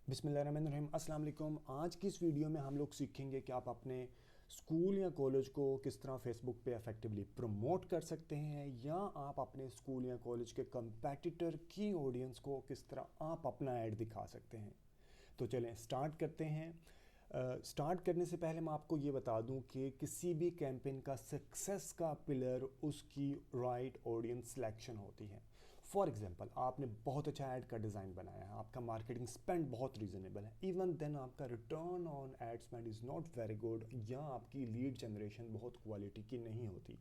बिस्मिल्लाहिर्रहमानिर्रहीम, अस्सलाम वालेकुम। आज की इस वीडियो में हम लोग सीखेंगे कि आप अपने स्कूल या कॉलेज को किस तरह फेसबुक पे इफेक्टिवली प्रमोट कर सकते हैं, या आप अपने स्कूल या कॉलेज के कंपेटिटर की ऑडियंस को किस तरह आप अपना ऐड दिखा सकते हैं। तो चलें स्टार्ट करते हैं। स्टार्ट करने से पहले मैं आपको ये बता दूं कि किसी भी कैंपेन का सक्सेस का पिलर उसकी राइट ऑडियंस सिलेक्शन होती है। फॉर एग्जांपल, आपने बहुत अच्छा ऐड का डिज़ाइन बनाया है, आपका मार्केटिंग स्पेंड बहुत रीजनेबल है, इवन देन आपका return on ad spend is not very good, या आपकी लीड जनरेशन बहुत क्वालिटी की नहीं होती।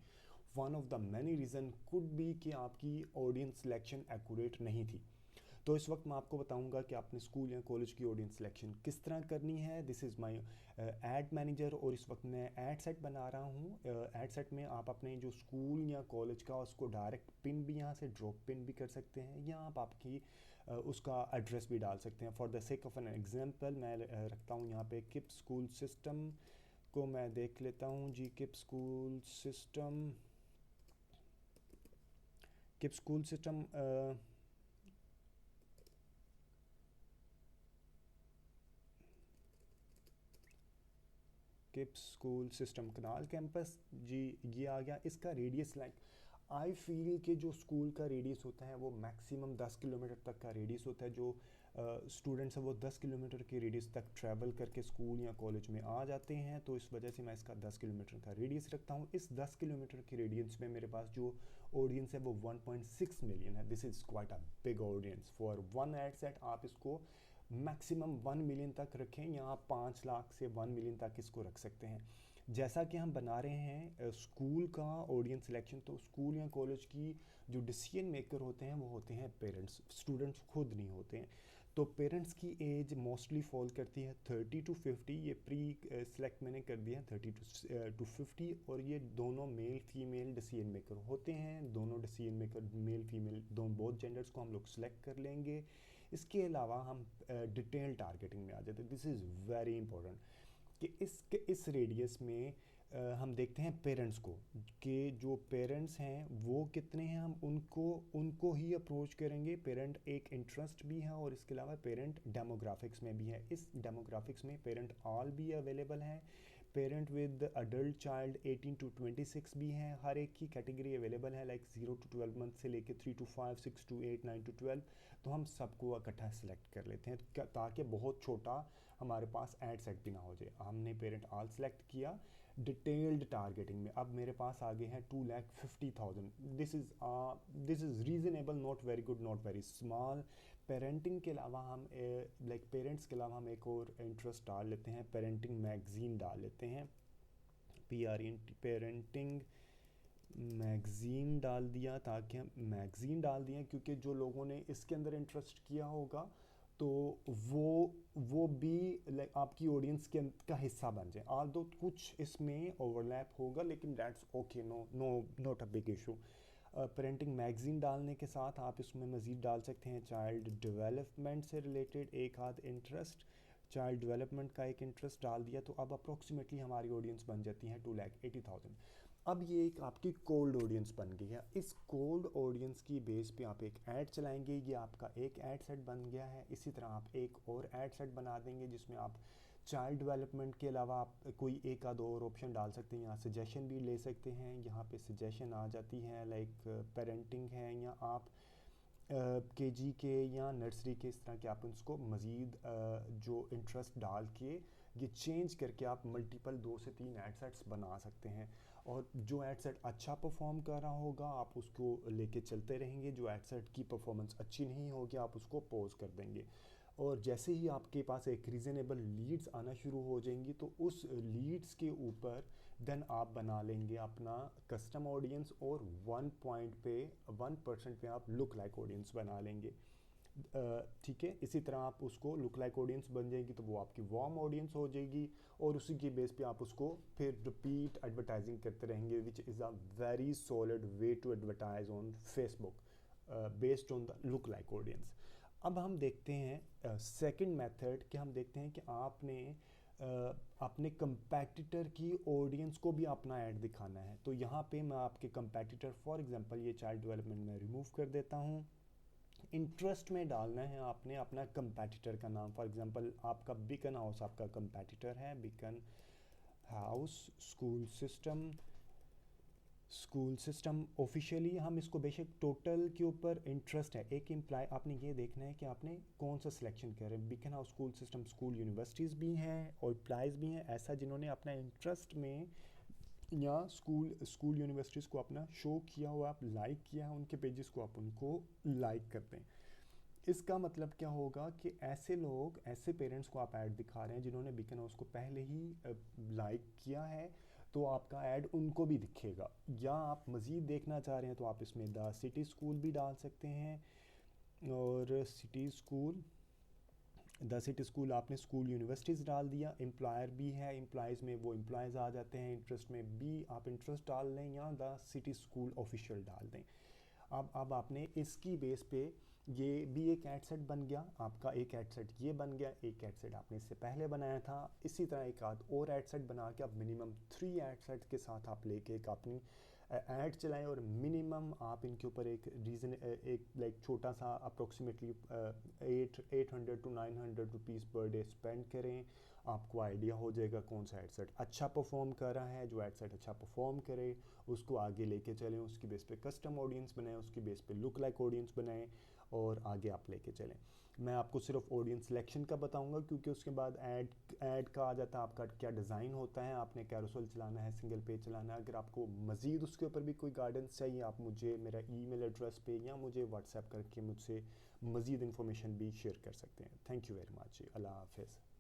One of the many reason could be कि आपकी ऑडियंस सिलेक्शन एक्यूरेट नहीं थी। तो इस वक्त मैं आपको बताऊंगा कि आपने स्कूल या कॉलेज की ऑडियंस सिलेक्शन किस तरह करनी है। This is my add manager, और इस वक्त मैं एड सेट बना रहा हूँ। एड सेट में आप अपने जो स्कूल या कॉलेज का उसको डायरेक्ट पिन भी यहाँ से ड्रॉप पिन भी कर सकते हैं, या आप आपकी उसका एड्रेस भी डाल सकते हैं। For the sake of an example मैं रखता हूँ यहाँ पे किप स्कूल सिस्टम को मैं देख लेता हूँ जी। किप स्कूल सिस्टम किप स्कूल सिस्टम कनाल कैंपस जी, ये आ गया। इसका रेडियस लाइक आई फील कि जो स्कूल का रेडियस होता है वो मैक्सिमम 10 किलोमीटर तक का रेडियस होता है। जो स्टूडेंट्स हैं वो 10 किलोमीटर के रेडियस तक ट्रैवल करके स्कूल या कॉलेज में आ जाते हैं, तो इस वजह से मैं इसका 10 किलोमीटर का रेडियस रखता हूँ। इस 10 किलोमीटर के रेडियस में मेरे पास जो ऑडियंस है वो 1.6 मिलियन है। This is quite a big audience for one ad set. आप इसको मैक्सिमम 1 मिलियन तक रखें, या आप 5 लाख से 1 मिलियन तक इसको रख सकते हैं। जैसा कि हम बना रहे हैं स्कूल का ऑडियंस सिलेक्शन, तो स्कूल या कॉलेज की जो डिसीजन मेकर होते हैं वो होते हैं पेरेंट्स, स्टूडेंट्स खुद नहीं होते हैं। तो पेरेंट्स की एज मोस्टली फॉल करती है 30 to 50। ये प्री सेलेक्ट मैंने कर दिया 30 to 50, और ये दोनों मेल फीमेल डिसीजन मेकर होते हैं। दोनों डिसीजन मेकर मेल फीमेल दोनों बोथ जेंडर्स को हम लोग सेलेक्ट कर लेंगे। इसके अलावा हम डिटेल टारगेटिंग में आ जाते हैं। दिस इज़ वेरी इंपॉर्टेंट कि इस रेडियस में हम देखते हैं पेरेंट्स को, कि जो पेरेंट्स हैं वो कितने हैं, हम उनको उनको ही अप्रोच करेंगे। पेरेंट एक इंटरेस्ट भी है, और इसके अलावा पेरेंट डेमोग्राफिक्स में भी है। इस डेमोग्राफिक्स में पेरेंट ऑल भी अवेलेबल हैं, parent with adult child 18 to 26 भी हैं। हर एक की कैटेगरी अवेलेबल है, लाइक 0 to 12 मंथ से लेके 3 to 5, 6 to 8, 9 to 12। तो हम सबको इकट्ठा सेलेक्ट कर लेते हैं ताकि बहुत छोटा हमारे पास एड सेट भी ना हो जाए। हमने पेरेंट ऑल सेलेक्ट किया। डिटेल्ड टारगेटिंग में अब मेरे पास आगे हैं 2,50,000। This is reasonable, not very good, not very small. Parenting के अलावा हम लाइक पेरेंट्स के अलावा हम एक और इंटरेस्ट डाल लेते हैं, पेरेंटिंग मैगजीन डाल लेते हैं। पेरेंटिंग मैगज़ीन डाल दिया, ताकि हम मैगज़ीन डाल दिए क्योंकि जो लोगों ने इसके अंदर इंटरेस्ट किया होगा तो वो भी लाइक आपकी ऑडियंस के का हिस्सा बन जाए। आल दो कुछ इसमें ओवरलैप होगा, लेकिन that's okay, no no not a big issue. Parenting magazine डालने के साथ आप इसमें मज़ीद डाल सकते हैं चाइल्ड डेवलपमेंट से रिलेटेड एक आध इंटरेस्ट। चाइल्ड डेवलपमेंट का एक इंटरेस्ट डाल दिया, तो अब अप्रोक्सीमेटली हमारी ऑडियंस बन जाती है 2,80,000। अब ये एक आपकी कोल्ड ऑडियंस बन गई है। इस कोल्ड ऑडियंस की बेस पे आप एक ऐड चलाएंगे, ये आपका एक ऐड सेट बन गया है। इसी तरह आप एक और ऐड सेट बना देंगे जिसमें आप चाइल्ड डेवलपमेंट के अलावा आप कोई एक आध और ऑप्शन डाल सकते हैं। यहाँ सजेशन भी ले सकते हैं, यहाँ पे सजेशन आ जाती है लाइक पेरेंटिंग है, या आप केजी के या नर्सरी के, इस तरह के आप उसको मज़ीद जो इंटरेस्ट डाल के ये चेंज करके आप मल्टीपल 2 से 3 एड सेट्स बना सकते हैं। और जो एड सेट अच्छा परफॉर्म कर रहा होगा आप उसको लेके चलते रहेंगे, जो एड सेट की परफॉर्मेंस अच्छी नहीं होगी आप उसको पॉज कर देंगे। और जैसे ही आपके पास एक रीज़नेबल लीड्स आना शुरू हो जाएंगी, तो उस लीड्स के ऊपर देन आप बना लेंगे अपना कस्टम ऑडियंस, और 1% पे आप लुक लाइक ऑडियंस बना लेंगे। ठीक है, इसी तरह आप उसको लुक लाइक ऑडियंस बन जाएगी तो वो आपकी वार्म ऑडियंस हो जाएगी, और उसी के बेस पे आप उसको फिर रिपीट एडवर्टाइजिंग करते रहेंगे, which is a very solid way to advertise on Facebook based on the lookalike audience. अब हम देखते हैं सेकंड मेथड कि हम देखते हैं कि आपने अपने कंपैटिटर की ऑडियंस को भी अपना ऐड दिखाना है। तो यहाँ पे मैं आपके कंपैटिटर फॉर एग्जांपल ये चाइल्ड डेवलपमेंट में रिमूव कर देता हूँ। इंटरेस्ट में डालना है आपने अपना कंपेटिटर का नाम। फॉर एग्जांपल आपका बीकन हाउस आपका कंपेटिटर है, beacon house school system officially हम इसको बेशक टोटल के ऊपर इंटरेस्ट है, एक इम्प्लाई आपने ये देखना है कि आपने कौन सा सिलेक्शन कर रहे हैं। Beacon house school system school universities भी हैं और इम्प्लाइज भी हैं, ऐसा जिन्होंने अपना इंटरेस्ट में या स्कूल यूनिवर्सिटीज़ को अपना शो किया हुआ, आप लाइक किया है उनके पेजेस को, आप उनको लाइक करते हैं। इसका मतलब क्या होगा कि ऐसे लोग, ऐसे पेरेंट्स को आप ऐड दिखा रहे हैं जिन्होंने बीकन हाउस को पहले ही लाइक किया है, तो आपका ऐड उनको भी दिखेगा। या आप मज़ीद देखना चाह रहे हैं तो आप इसमें द सिटी स्कूल भी डाल सकते हैं, और द सिटी स्कूल आपने स्कूल यूनिवर्सिटीज़ डाल दिया, एम्प्लॉयर भी है, एम्प्लॉयज़ में वो एम्प्लॉयज़ आ जाते हैं, इंटरेस्ट में भी आप इंटरेस्ट डाल दें या द सिटी स्कूल ऑफिशियल डाल दें। अब आपने इसकी बेस पे ये भी एक एड सेट बन गया आपका, एक एड सेट ये बन गया, एक एड सेट आपने इससे पहले बनाया था, इसी तरह एक आध और एड सेट बना के आप मिनिमम 3 एड सेट के साथ आप लेके एक अपनी ऐड चलाएं, और मिनिमम आप इनके ऊपर एक लाइक छोटा सा approximately 800 to 900 rupees per day spend करें। आपको आइडिया हो जाएगा कौन सा एड सेट अच्छा परफॉर्म कर रहा है। जो एड सेट अच्छा परफॉर्म करे उसको आगे लेके चलें, उसकी बेस पे कस्टम ऑडियंस बनाएं, उसकी बेस पे लुक लाइक ऑडियंस बनाएं और आगे आप लेके चलें। मैं आपको सिर्फ ऑडियंस सिलेक्शन का बताऊंगा क्योंकि उसके बाद ऐड का आ जाता है आपका क्या डिज़ाइन होता है, आपने कैरोसेल चलाना है, सिंगल पेज चलाना है। अगर आपको मज़ीद उसके ऊपर भी कोई गाइडेंस चाहिए, आप मुझे मेरा ईमेल एड्रेस पे या मुझे व्हाट्सएप करके मुझसे मज़ीद इन्फॉर्मेशन भी शेयर कर सकते हैं। Thank you very much. अल्लाह हाफ़िज़।